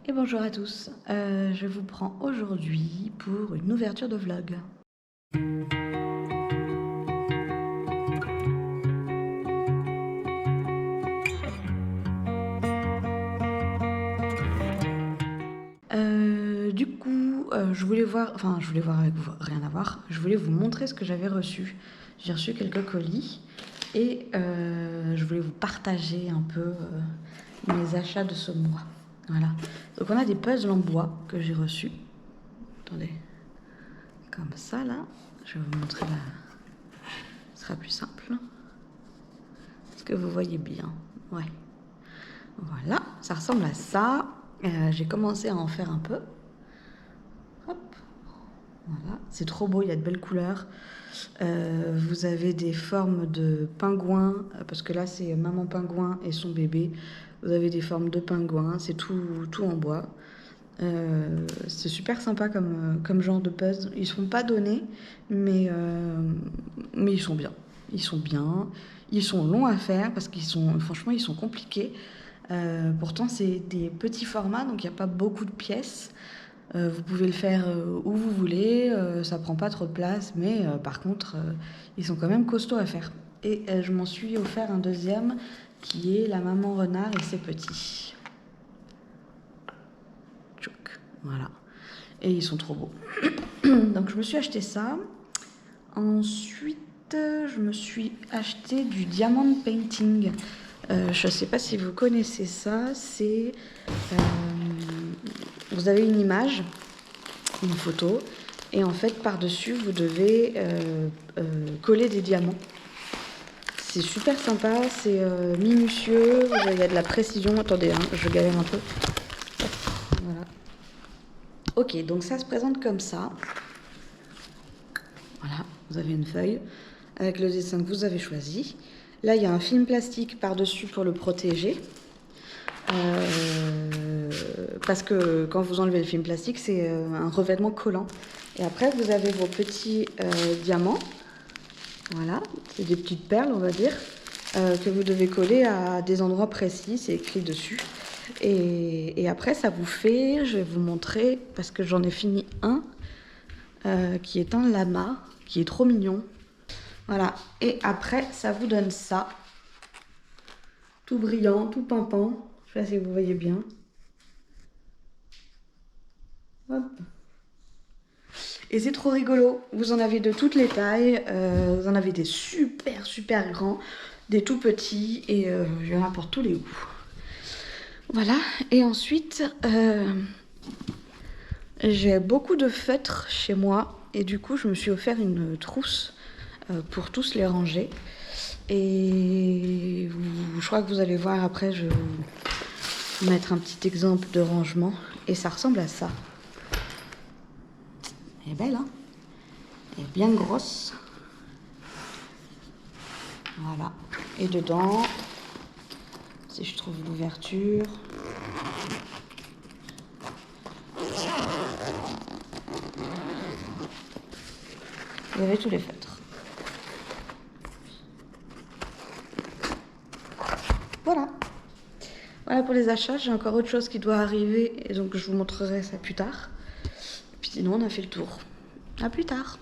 Et bonjour à tous, je vous prends aujourd'hui pour une ouverture de vlog. Je voulais voir, avec vous, rien à voir, je voulais vous montrer ce que j'avais reçu. J'ai reçu quelques colis et je voulais vous partager un peu mes achats de ce mois. Voilà. Donc on a des puzzles en bois que j'ai reçus. Attendez. Comme ça là. Je vais vous montrer là. Ce sera plus simple. Est-ce que vous voyez bien? Ouais. Voilà, ça ressemble à ça. J'ai commencé à en faire un peu. Hop. Voilà, c'est trop beau, il y a de belles couleurs. Vous avez des formes de pingouins, parce que là c'est maman pingouin et son bébé. Vous avez des formes de pingouins, c'est tout en bois. C'est super sympa comme genre de puzzle. Ils ne sont pas donnés, mais ils sont bien. Ils sont bien. Ils sont longs à faire parce franchement, ils sont compliqués. Pourtant, c'est des petits formats, donc il n'y a pas beaucoup de pièces. Vous pouvez le faire où vous voulez, ça prend pas trop de place, mais par contre, ils sont quand même costauds à faire. Et je m'en suis offert un deuxième qui est la maman renard et ses petits. Tchouk, voilà. Et ils sont trop beaux. Donc je me suis acheté ça. Ensuite, je me suis acheté du diamond painting. Je ne sais pas si vous connaissez ça. C'est vous avez une image, une photo, et en fait par-dessus vous devez coller des diamants. C'est super sympa, c'est minutieux, il y a de la précision. Attendez, je galère un peu. Voilà. Ok, donc ça se présente comme ça. Voilà, vous avez une feuille avec le dessin que vous avez choisi. Là, il y a un film plastique par-dessus pour le protéger. Parce que quand vous enlevez le film plastique, c'est un revêtement collant. Et après, vous avez vos petits diamants. Voilà, c'est des petites perles, on va dire, que vous devez coller à des endroits précis. C'est écrit dessus. Et après, ça vous fait, je vais vous montrer, parce que j'en ai fini un, qui est un lama, qui est trop mignon. Voilà, et après, ça vous donne ça. Tout brillant, tout pimpant. Je sais pas si vous voyez bien. Hop. Et c'est trop rigolo. Vous en avez de toutes les tailles. Vous en avez des super grands, des tout petits, et il y en a pour tous les goûts. Voilà, et ensuite, j'ai beaucoup de feutres chez moi, et du coup, je me suis offert une trousse pour tous les ranger. Et je crois que vous allez voir après, je vais vous mettre un petit exemple de rangement. Et ça ressemble à ça. Elle est belle, hein? Elle est bien grosse. Voilà. Et dedans, si je trouve l'ouverture... Vous avez tous les feutres. Voilà. Voilà pour les achats. J'ai encore autre chose qui doit arriver, et donc je vous montrerai ça plus tard. Et puis sinon, on a fait le tour. À plus tard.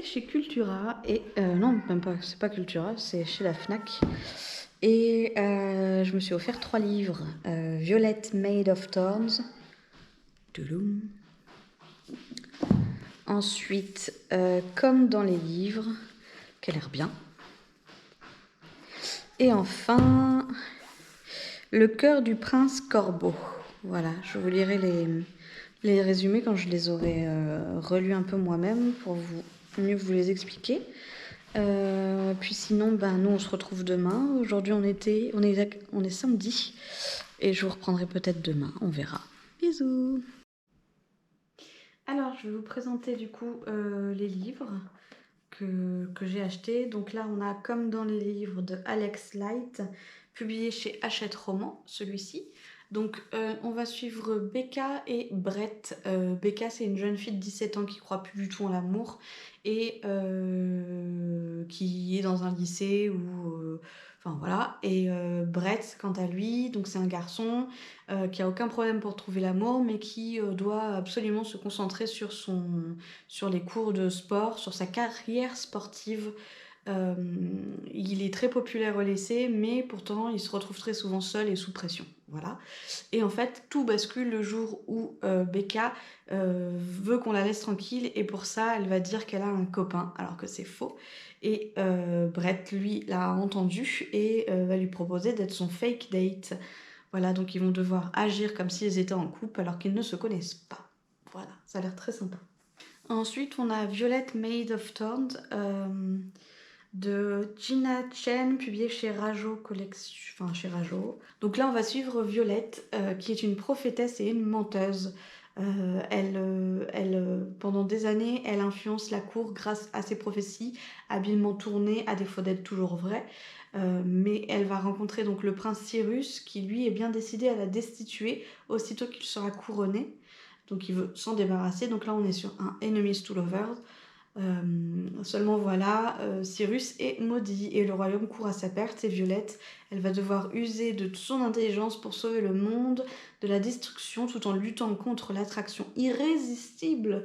Chez Cultura et non, même pas, c'est pas Cultura, c'est chez la Fnac. Et je me suis offert 3 livres. Violette Made of Thorns. Touloum. Ensuite, Comme dans les livres, qui a l'air bien. Et enfin, Le cœur du prince Corbeau. Voilà, je vous lirai les résumés quand je les aurai relus un peu moi-même pour mieux vous les expliquer. Puis sinon, nous on se retrouve demain. Aujourd'hui on est samedi et je vous reprendrai peut-être demain, on verra. Bisous. Alors je vais vous présenter du coup les livres que j'ai achetés. Donc là on a Comme dans les livres de Alex Light, publié chez Hachette Roman, celui-ci. Donc on va suivre Becca et Brett. Becca, c'est une jeune fille de 17 ans qui croit plus du tout en l'amour et qui est dans un lycée où... Enfin voilà, et Brett, quant à lui, donc c'est un garçon qui a aucun problème pour trouver l'amour, mais qui doit absolument se concentrer sur les cours de sport, sur sa carrière sportive. Il est très populaire au lycée, mais pourtant il se retrouve très souvent seul et sous pression. Voilà. Et en fait, tout bascule le jour où Becca veut qu'on la laisse tranquille, et pour ça, elle va dire qu'elle a un copain, alors que c'est faux. Et Brett, lui, l'a entendu et va lui proposer d'être son fake date. Voilà, donc ils vont devoir agir comme s'ils étaient en couple alors qu'ils ne se connaissent pas. Voilà, ça a l'air très sympa. Ensuite, on a Violette Made of Thorns de Gina Chen, publié chez Rajo Collection, enfin chez Rajo. Donc là, on va suivre Violette, qui est une prophétesse et une menteuse. Pendant des années, elle influence la cour grâce à ses prophéties, habilement tournées, à défaut d'être toujours vraies. Mais elle va rencontrer donc le prince Cyrus, qui lui est bien décidé à la destituer aussitôt qu'il sera couronné. Donc il veut s'en débarrasser. Donc là, on est sur un Enemies to Lovers. Seulement voilà, Cyrus est maudit et le royaume court à sa perte, et Violette, elle va devoir user de toute son intelligence pour sauver le monde de la destruction tout en luttant contre l'attraction irrésistible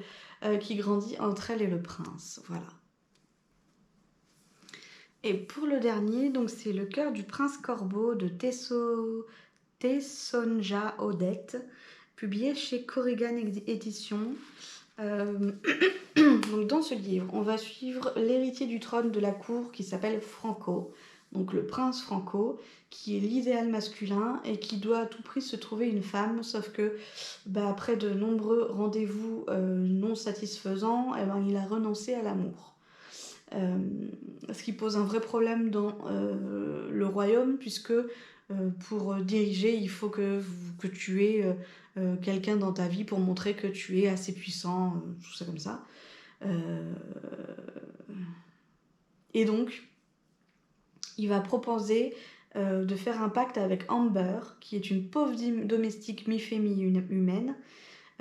qui grandit entre elle et le prince. Voilà. Et pour le dernier, donc c'est Le cœur du prince Corbeau de Tessonja Odette, publié chez Corrigan Éditions. Donc dans ce livre, on va suivre l'héritier du trône de la cour qui s'appelle Franco, donc le prince Franco, qui est l'idéal masculin et qui doit à tout prix se trouver une femme, sauf que après de nombreux rendez-vous non satisfaisants, il a renoncé à l'amour. Ce qui pose un vrai problème dans le royaume, puisque pour diriger, il faut que tu aies quelqu'un dans ta vie pour montrer que tu es assez puissant, tout ça comme ça. Et donc, il va proposer de faire un pacte avec Amber, qui est une pauvre domestique mi-fée mi-humaine,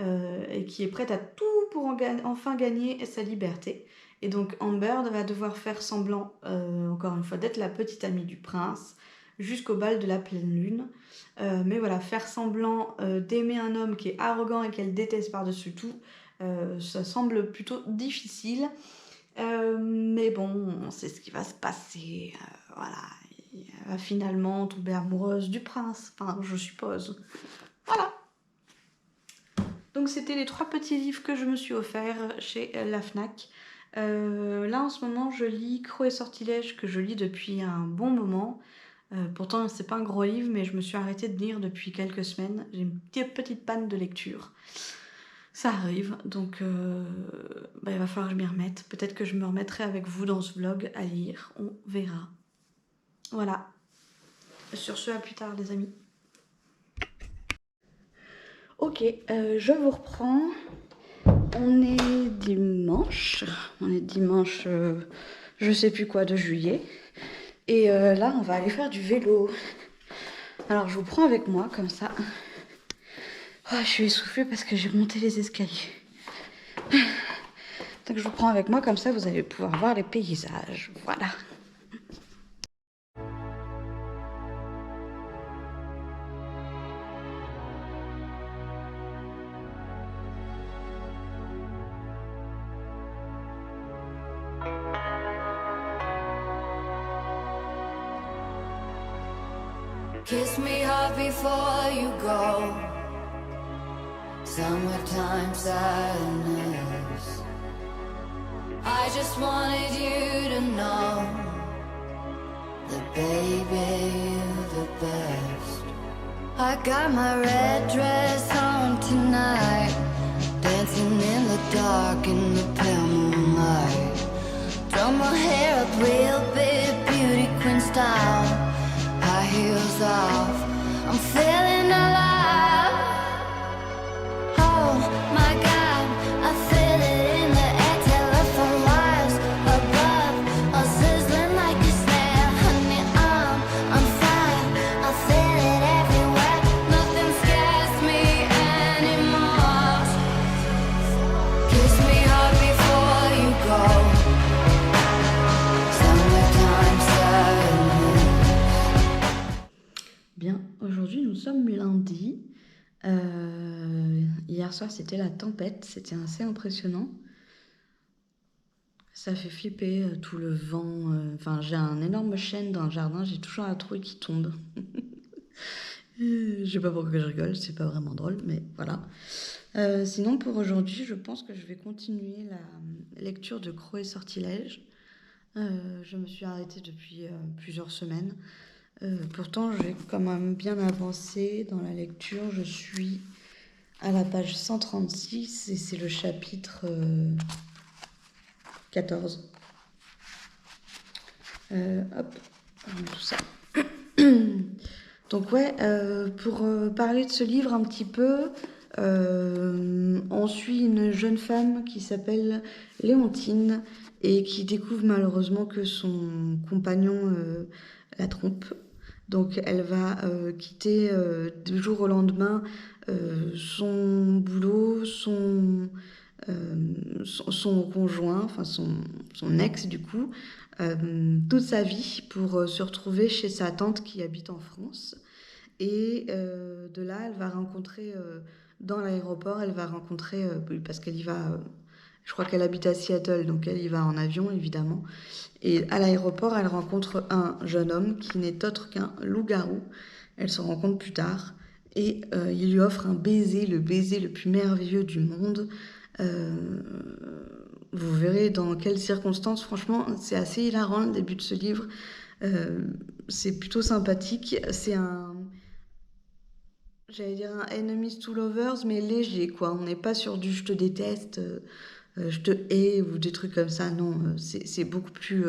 et qui est prête à tout pour enfin gagner sa liberté. Et donc Amber va devoir faire semblant, encore une fois, d'être la petite amie du prince, jusqu'au bal de la pleine lune. Mais voilà, faire semblant d'aimer un homme qui est arrogant et qu'elle déteste par-dessus tout, ça semble plutôt difficile. Mais bon, c'est ce qui va se passer. Voilà, elle va finalement tomber amoureuse du prince, enfin, je suppose. Voilà. Donc c'était les 3 petits livres que je me suis offerts chez la Fnac. Là en ce moment je lis Croc et Sortilège, que je lis depuis un bon moment. Pourtant c'est pas un gros livre, mais je me suis arrêtée de lire depuis quelques semaines. J'ai une petite panne de lecture. Ça arrive, donc il va falloir que je m'y remette. Peut-être que je me remettrai avec vous dans ce vlog à lire, on verra. Voilà. Sur ce, à plus tard les amis. Ok, je vous reprends. On est dimanche, je sais plus quoi, de juillet. Et là, on va aller faire du vélo. Alors, je vous prends avec moi, comme ça. Oh, je suis essoufflée parce que j'ai monté les escaliers. Donc, je vous prends avec moi, comme ça, vous allez pouvoir voir les paysages. Voilà. Kiss me hard before you go. Summertime sadness. I just wanted you to know that baby, you're the best. I got my red dress on tonight, dancing in the dark in the pale moonlight. Throw my hair up real big, beauty queen style. High heels off, I'm feeling alive. Oh my God, I feel it in the air. Telephone wires above, all sizzling like a snare. Honey, I'm fire, I feel it everywhere. Nothing scares me anymore. Kiss me hard before you go. Summertime sadness. Bien, aujourd'hui nous sommes lundi. Hier soir c'était la tempête, c'était assez impressionnant. Ça fait flipper tout le vent. Enfin, j'ai un énorme chêne dans le jardin, j'ai toujours la trouille qui tombe. Je sais pas pourquoi je rigole, c'est pas vraiment drôle, mais voilà. Sinon pour aujourd'hui, je pense que je vais continuer la lecture de Croc et Sortilège. Je me suis arrêtée depuis plusieurs semaines. Pourtant, j'ai quand même bien avancé dans la lecture. Je suis à la page 136 et c'est le chapitre 14. Hop, on met tout ça. Donc ouais, pour parler de ce livre un petit peu, on suit une jeune femme qui s'appelle Léontine et qui découvre malheureusement que son compagnon la trompe. Donc elle va quitter du jour au lendemain son boulot, son conjoint, enfin son ex du coup, toute sa vie pour se retrouver chez sa tante qui habite en France. Et de là, elle va rencontrer, dans l'aéroport, elle va rencontrer, parce qu'elle y va, je crois qu'elle habite à Seattle, donc elle y va en avion évidemment. Et à l'aéroport, elle rencontre un jeune homme qui n'est autre qu'un loup-garou. Elle se rencontre plus tard et il lui offre un baiser, le baiser le plus merveilleux du monde. Vous verrez dans quelles circonstances. Franchement, c'est assez hilarant le début de ce livre. C'est plutôt sympathique. C'est j'allais dire un enemies to lovers, mais léger, quoi. On n'est pas sur du je te déteste, je te hais ou des trucs comme ça. Non, c'est beaucoup plus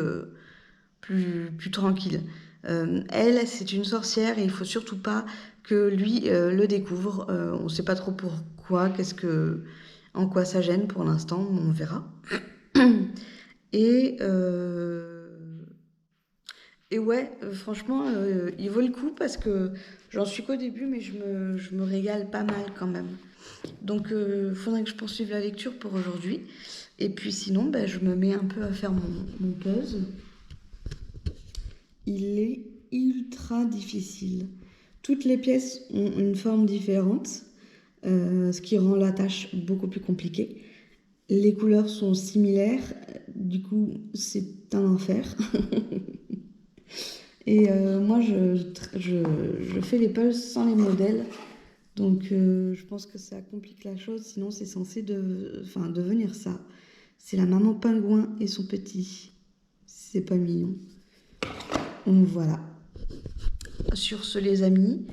tranquille. Elle, c'est une sorcière et il faut surtout pas que lui le découvre. On sait pas trop pourquoi, en quoi ça gêne pour l'instant, on verra. Et ouais, franchement, il vaut le coup parce que j'en suis qu'au début, mais je me régale pas mal quand même. Donc, faudrait que je poursuive la lecture pour aujourd'hui. Et puis sinon, je me mets un peu à faire mon puzzle. Il est ultra difficile. Toutes les pièces ont une forme différente, ce qui rend la tâche beaucoup plus compliquée. Les couleurs sont similaires, du coup, c'est un enfer. Et moi, je fais les puzzles sans les modèles. Donc, je pense que ça complique la chose. Sinon, c'est censé devenir ça. C'est la maman pingouin et son petit. C'est pas mignon. Donc, voilà. Sur ce, les amis,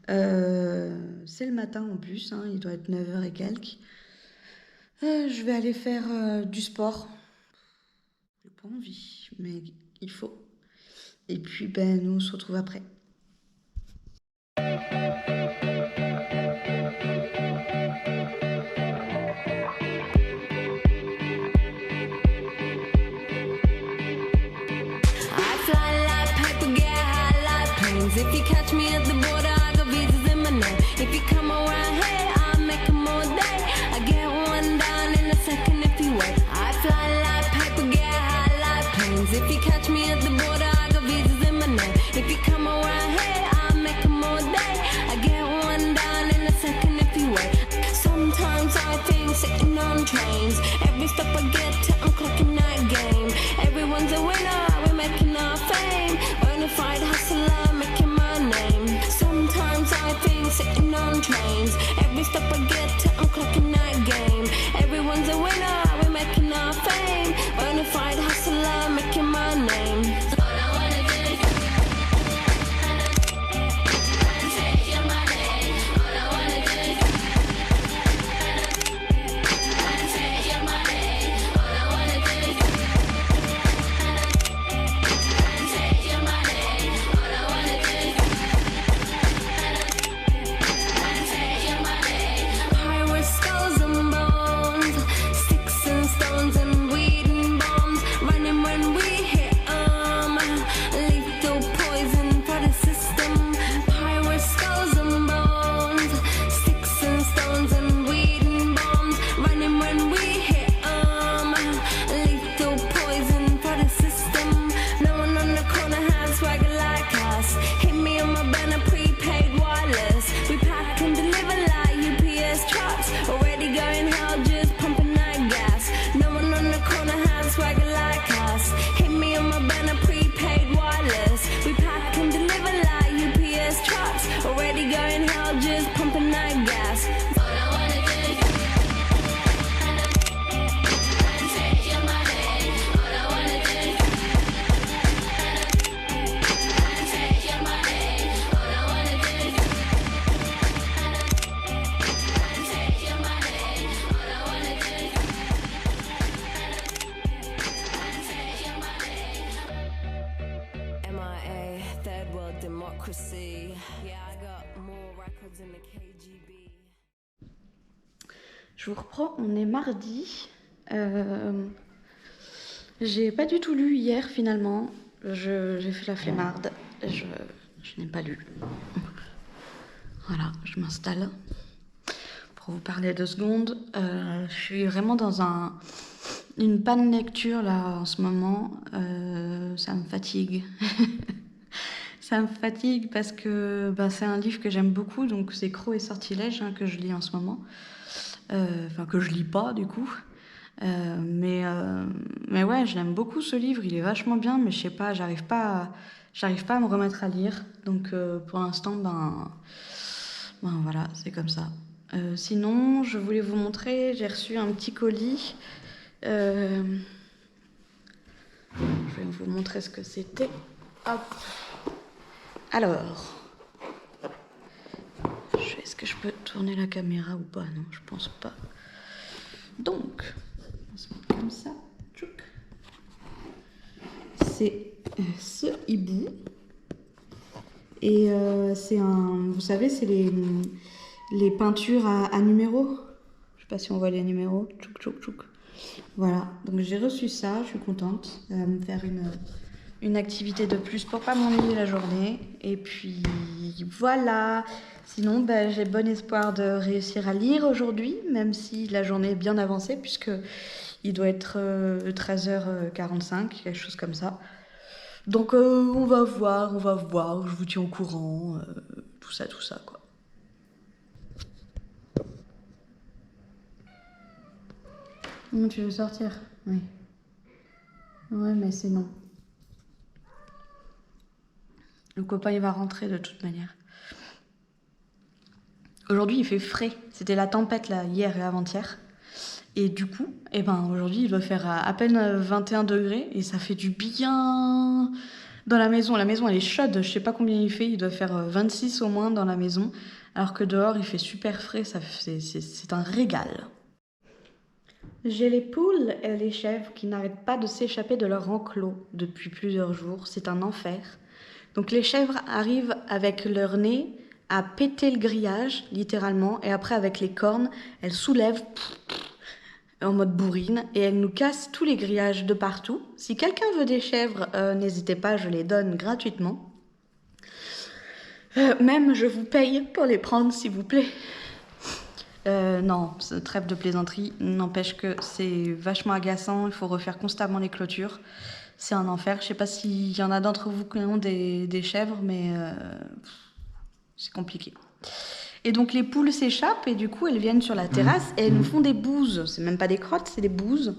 c'est le matin en plus. Il doit être 9h et quelques. Je vais aller faire du sport. J'ai pas envie, mais il faut. Et puis, nous on se retrouve après. If you catch me at the border, I got visas in my name. If you come around here, I'll make them all day. I get one down in a second if you wait. I fly like paper, get high like planes. If you catch me at the border, I got visas in my name. If you come around here, I'll make them all day. I get one down in a second if you wait. Sometimes I think sitting on trains. Every step I get to, I'm clocking that game. Everyone's a winner, we're making our fame. Bonafide hustler, making my name. So democracy. Yeah, I got more records in the KGB. Je vous reprends, on est mardi. J'ai pas du tout lu hier finalement. J'ai fait la flemmarde. Je n'ai pas lu. Voilà, je m'installe pour vous parler 2 secondes. Je suis vraiment dans une panne lecture là en ce moment. Ça me fatigue. Ça me fatigue parce que c'est un livre que j'aime beaucoup, donc c'est Crocs et Sortilèges que je lis en ce moment. Enfin, que je lis pas du coup. Mais ouais, je l'aime beaucoup ce livre, il est vachement bien, mais je sais pas, j'arrive pas à me remettre à lire. Donc pour l'instant, voilà, c'est comme ça. Sinon, je voulais vous montrer, j'ai reçu un petit colis. Je vais vous montrer ce que c'était. Hop. Alors, est-ce que je peux tourner la caméra ou pas? Non, je pense pas. Donc, on se met comme ça. Tchouk. C'est ce hibou. Et c'est vous savez, c'est les peintures à numéros. Je sais pas si on voit les numéros. Tchouk, tchouk, tchouk. Voilà, donc j'ai reçu ça, je suis contente. Ça va me faire une activité de plus pour pas m'ennuyer la journée. Et puis voilà. Sinon, j'ai bon espoir de réussir à lire aujourd'hui, même si la journée est bien avancée, puisque il doit être 13h45, quelque chose comme ça. Donc on va voir, je vous tiens au courant, tout ça quoi. Tu veux sortir? Oui. Ouais, mais c'est non. Le copain, il va rentrer de toute manière. Aujourd'hui, il fait frais. C'était la tempête, là, hier et avant-hier. Et du coup, aujourd'hui, il doit faire à peine 21 degrés. Et ça fait du bien dans la maison. La maison, elle est chaude. Je sais pas combien il fait. Il doit faire 26 au moins dans la maison. Alors que dehors, il fait super frais. C'est un régal. J'ai les poules et les chèvres qui n'arrêtent pas de s'échapper de leur enclos depuis plusieurs jours. C'est un enfer. Donc les chèvres arrivent avec leur nez à péter le grillage, littéralement, et après avec les cornes, elles soulèvent en mode bourrine et elles nous cassent tous les grillages de partout. Si quelqu'un veut des chèvres, n'hésitez pas, je les donne gratuitement. Même je vous paye pour les prendre, s'il vous plaît. Non, trêve de plaisanterie, n'empêche que c'est vachement agaçant, il faut refaire constamment les clôtures. C'est un enfer. Je sais pas s'il y en a d'entre vous qui ont des chèvres, mais c'est compliqué. Et donc les poules s'échappent et du coup elles viennent sur la terrasse et elles nous font des bouses. C'est même pas des crottes, c'est des bouses.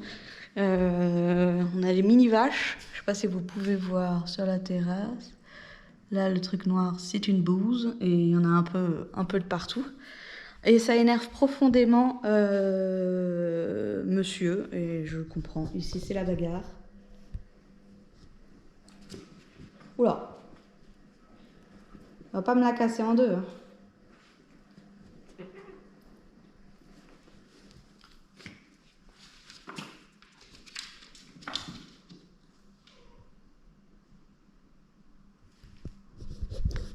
On a les mini vaches. Je sais pas si vous pouvez voir sur la terrasse. Là le truc noir c'est une bouse et il y en a un peu de partout. Et ça énerve profondément monsieur et je comprends. Ici c'est la bagarre. Oula. On va pas me la casser en deux. Hein.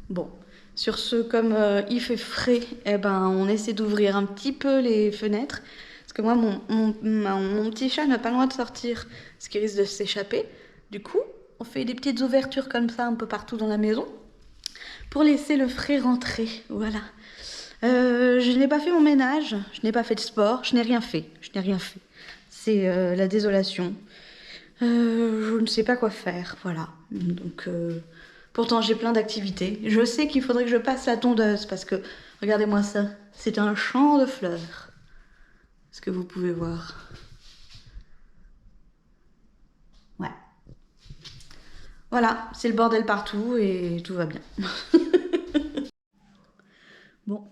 Bon, sur ce, comme il fait frais, on essaie d'ouvrir un petit peu les fenêtres. Parce que moi, mon petit chat n'a pas le droit de sortir, ce qui risque de s'échapper. Du coup, on fait des petites ouvertures comme ça un peu partout dans la maison pour laisser le frais rentrer. Voilà. Je n'ai pas fait mon ménage, je n'ai pas fait de sport, je n'ai rien fait. C'est la désolation. Je ne sais pas quoi faire, voilà. Donc, pourtant j'ai plein d'activités. Je sais qu'il faudrait que je passe la tondeuse parce que, regardez-moi ça, c'est un champ de fleurs. Est-ce que vous pouvez voir? Ouais. Voilà, c'est le bordel partout et tout va bien. Bon,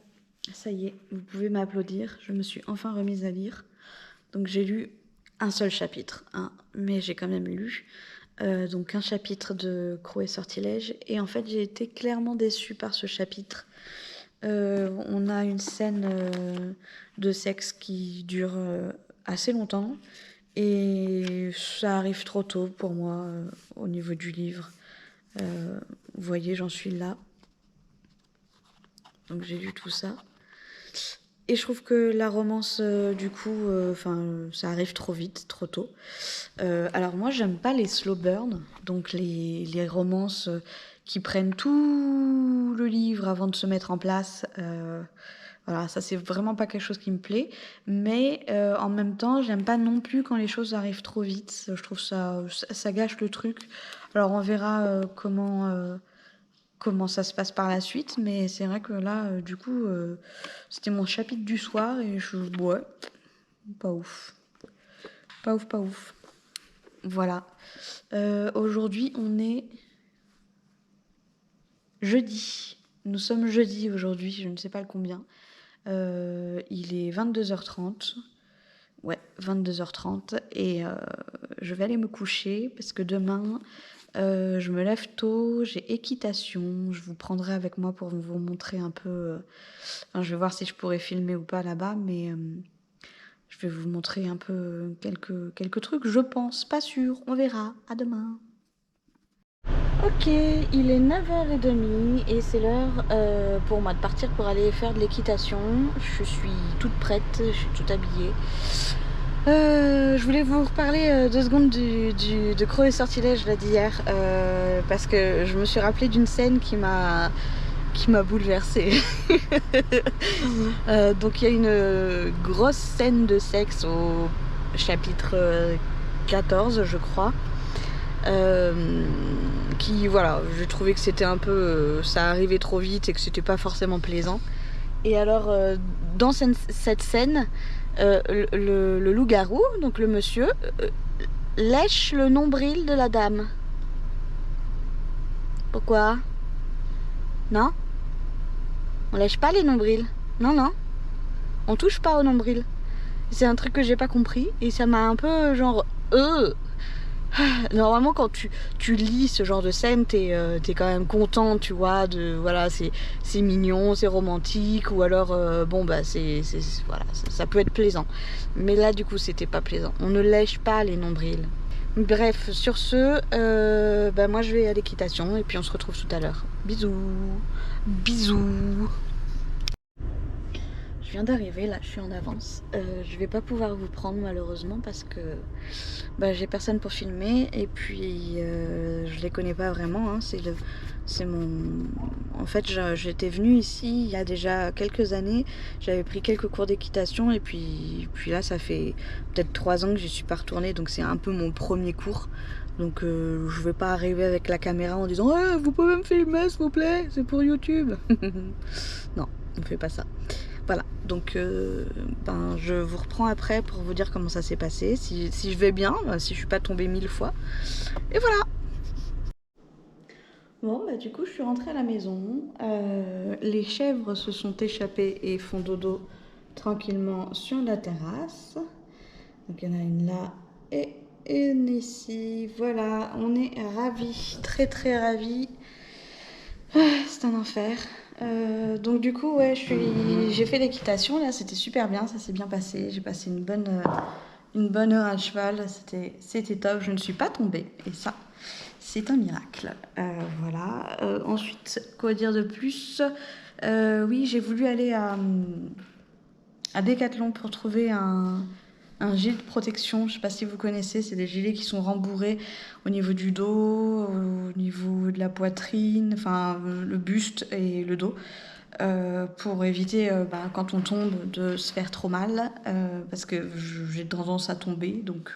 ça y est, vous pouvez m'applaudir. Je me suis enfin remise à lire. Donc j'ai lu un seul chapitre, mais j'ai quand même lu. Donc un chapitre de Crocs et Sortilèges. Et en fait, j'ai été clairement déçue par ce chapitre. On a une scène de sexe qui dure assez longtemps. Et ça arrive trop tôt pour moi au niveau du livre. Vous voyez, j'en suis là. Donc j'ai lu tout ça. Et je trouve que la romance, du coup, ça arrive trop vite, trop tôt. Alors moi, j'aime pas les slow burn, donc les romances qui prennent tout le livre avant de se mettre en place. Voilà, ça c'est vraiment pas quelque chose qui me plaît. Mais en même temps, j'aime pas non plus quand les choses arrivent trop vite. Je trouve ça gâche le truc. Alors on verra comment ça se passe par la suite, mais c'est vrai que là, du coup, c'était mon chapitre du soir et ouais, pas ouf. Pas ouf, pas ouf. Voilà. Aujourd'hui, on est jeudi. Nous sommes jeudi aujourd'hui, je ne sais pas le combien. Il est 22h30. Ouais, 22h30. Et je vais aller me coucher parce que demain, je me lève tôt, j'ai équitation. Je vous prendrai avec moi pour vous montrer un peu. Je vais voir si je pourrais filmer ou pas là-bas, mais je vais vous montrer un peu quelques trucs. Je pense, pas sûr, on verra. À demain. Ok, il est 9h30 et c'est l'heure pour moi de partir pour aller faire de l'équitation. Je suis toute prête, je suis toute habillée. Je voulais vous reparler 2 secondes de Croc et Sortilège là d'hier parce que je me suis rappelé d'une scène qui m'a bouleversée. Donc il y a une grosse scène de sexe au chapitre 14 je crois. Qui voilà, j'ai trouvé que c'était un peu ça arrivait trop vite et que c'était pas forcément plaisant. Et alors dans cette scène le loup-garou, donc le monsieur lèche le nombril de la dame. Pourquoi? Non? On lèche pas les nombrils. Non, on touche pas au nombril. C'est un truc que j'ai pas compris et ça m'a un peu genre normalement quand tu lis ce genre de scène t'es quand même content, tu vois, voilà, c'est mignon, c'est romantique, ou alors voilà, ça peut être plaisant, mais là du coup c'était pas plaisant. On ne lèche pas les nombrils. Bref, sur ce moi je vais à l'équitation et puis on se retrouve tout à l'heure. Bisous. Je viens d'arriver, là je suis en avance. Je vais pas pouvoir vous prendre malheureusement parce que j'ai personne pour filmer et puis je les connais pas vraiment. Hein. En fait, j'étais venue ici il y a déjà quelques années. J'avais pris quelques cours d'équitation et puis là ça fait peut-être 3 ans que je suis pas retournée, donc c'est un peu mon premier cours. Donc je vais pas arriver avec la caméra en disant vous pouvez me filmer s'il vous plaît, c'est pour YouTube. Non, on fait pas ça. Voilà, donc je vous reprends après pour vous dire comment ça s'est passé, si je vais bien, si je suis pas tombée 1000 fois. Et voilà. Bon, du coup, je suis rentrée à la maison. Les chèvres se sont échappées et font dodo tranquillement sur la terrasse. Donc il y en a une là et une ici. Voilà, on est ravis, très très ravis. C'est un enfer. Donc du coup ouais, j'ai fait l'équitation là, c'était super bien, ça s'est bien passé. J'ai passé une bonne heure à cheval, c'était top. Je ne suis pas tombée et ça c'est un miracle. Voilà. Ensuite, quoi dire de plus? Oui, j'ai voulu aller à Decathlon pour trouver un gilet de protection. Je sais pas si vous connaissez, c'est des gilets qui sont rembourrés au niveau du dos, au niveau de la poitrine, enfin le buste et le dos, pour éviter quand on tombe de se faire trop mal, parce que j'ai tendance à tomber, donc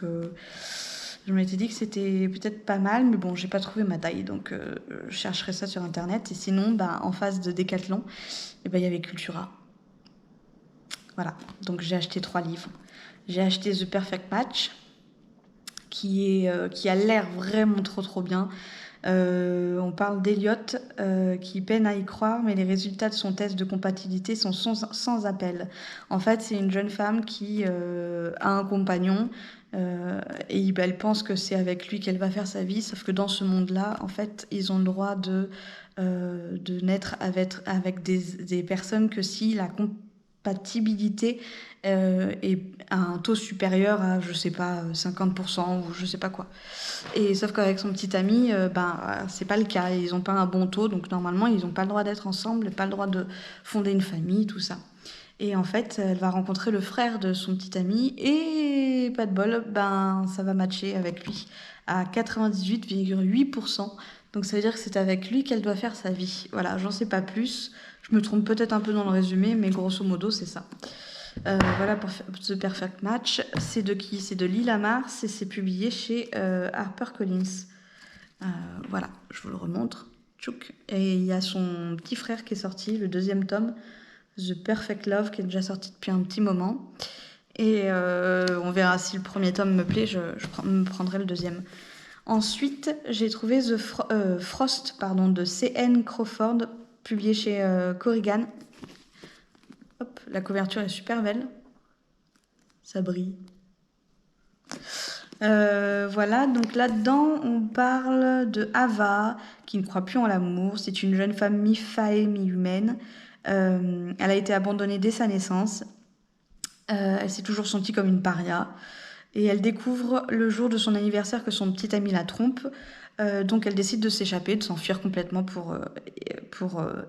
je m'étais dit que c'était peut-être pas mal, mais bon, j'ai pas trouvé ma taille, donc je chercherai ça sur internet. Et sinon, en face de Decathlon, il y avait Cultura. Voilà, donc j'ai acheté 3 livres. J'ai acheté The Perfect Match, qui a l'air vraiment trop bien. On parle d'Eliott qui peine à y croire, mais les résultats de son test de compatibilité sont sans appel. En fait, c'est une jeune femme qui a un compagnon et elle pense que c'est avec lui qu'elle va faire sa vie, sauf que dans ce monde-là, en fait, ils ont le droit de naître avec des personnes que si la compatibilité compatibilité et un taux supérieur à, je sais pas, 50% ou je sais pas quoi. Et sauf qu'avec son petit ami, c'est pas le cas. Ils ont pas un bon taux, donc normalement, ils ont pas le droit d'être ensemble, pas le droit de fonder une famille, tout ça. Et en fait, elle va rencontrer le frère de son petit ami et pas de bol, ça va matcher avec lui à 98,8%. Donc ça veut dire que c'est avec lui qu'elle doit faire sa vie. Voilà, j'en sais pas plus. Je me trompe peut-être un peu dans le résumé, mais grosso modo, c'est ça. Voilà pour The Perfect Match. C'est de qui? C'est de Lila Mars et c'est publié chez HarperCollins. Voilà, je vous le remontre. Tchouk. Et il y a son petit frère qui est sorti, le 2e tome, The Perfect Love, qui est déjà sorti depuis un petit moment. Et on verra si le 1er tome me plaît, je me prendrai le 2e. Ensuite, j'ai trouvé Frost de C.N. Crawford, publié chez Corrigan. Hop, la couverture est super belle. Ça brille. Voilà, donc là-dedans, on parle de Ava, qui ne croit plus en l'amour. C'est une jeune femme mi-fae, mi-humaine. Elle a été abandonnée dès sa naissance. Elle s'est toujours sentie comme une paria. Et elle découvre le jour de son anniversaire que son petit ami la trompe. Donc elle décide de s'échapper, de s'enfuir complètement pour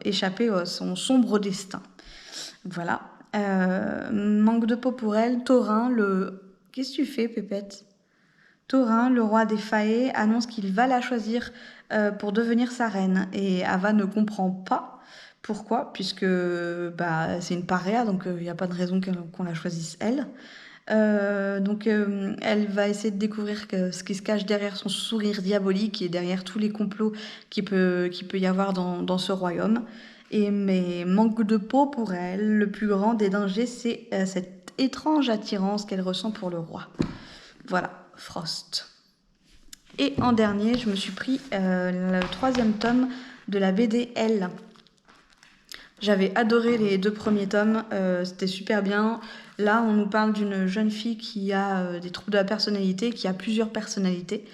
échapper à son sombre destin. Voilà. Manque de peau pour elle. Thorin, Qu'est-ce que tu fais, Pépette? Thorin, le roi des Fae, annonce qu'il va la choisir pour devenir sa reine. Et Ava ne comprend pas pourquoi, puisque c'est une paria, donc il n'y a pas de raison qu'on la choisisse elle. Elle va essayer de découvrir ce qui se cache derrière son sourire diabolique et derrière tous les complots qu'il peut y avoir dans ce royaume. Mais manque de peau pour elle, le plus grand des dangers, c'est cette étrange attirance qu'elle ressent pour le roi. Voilà, Frost. Et en dernier, je me suis pris le 3e tome de la BD Elle. J'avais adoré les 2 premiers tomes, c'était super bien. Là, on nous parle d'une jeune fille qui a des troubles de la personnalité, qui a plusieurs personnalités.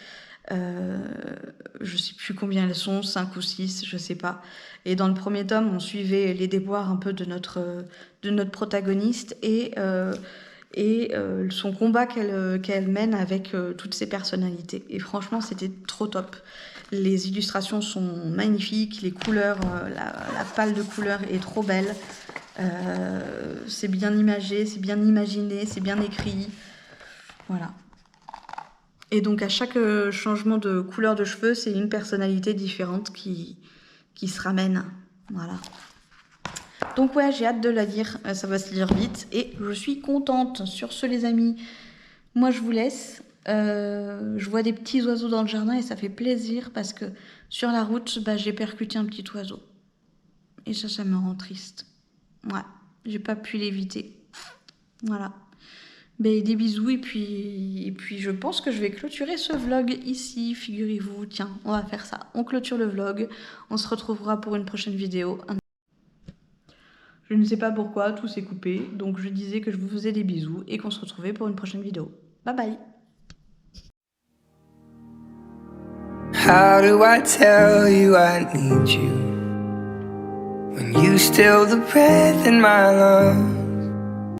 Je sais plus combien elles sont, 5 ou 6, je sais pas. Et dans le premier tome, on suivait les déboires un peu de notre protagoniste et son combat qu'elle mène avec toutes ses personnalités. Et franchement, c'était trop top. Les illustrations sont magnifiques, les couleurs, la palle de couleurs est trop belle. C'est bien imagé, c'est bien imaginé, c'est bien écrit. Voilà. Et donc à chaque changement de couleur de cheveux, c'est une personnalité différente qui se ramène. Voilà. Donc ouais, j'ai hâte de la lire, ça va se lire vite et je suis contente. Sur ce les amis, moi je vous laisse. Je vois des petits oiseaux dans le jardin et ça fait plaisir parce que sur la route, j'ai percuté un petit oiseau. Et ça me rend triste. Ouais, j'ai pas pu l'éviter. Voilà. Des bisous et puis je pense que je vais clôturer ce vlog ici, figurez-vous. Tiens, on va faire ça. On clôture le vlog. On se retrouvera pour une prochaine vidéo. Je ne sais pas pourquoi, tout s'est coupé. Donc je disais que je vous faisais des bisous et qu'on se retrouvait pour une prochaine vidéo. Bye bye. How do I tell you I need you when you still the breath in my lungs?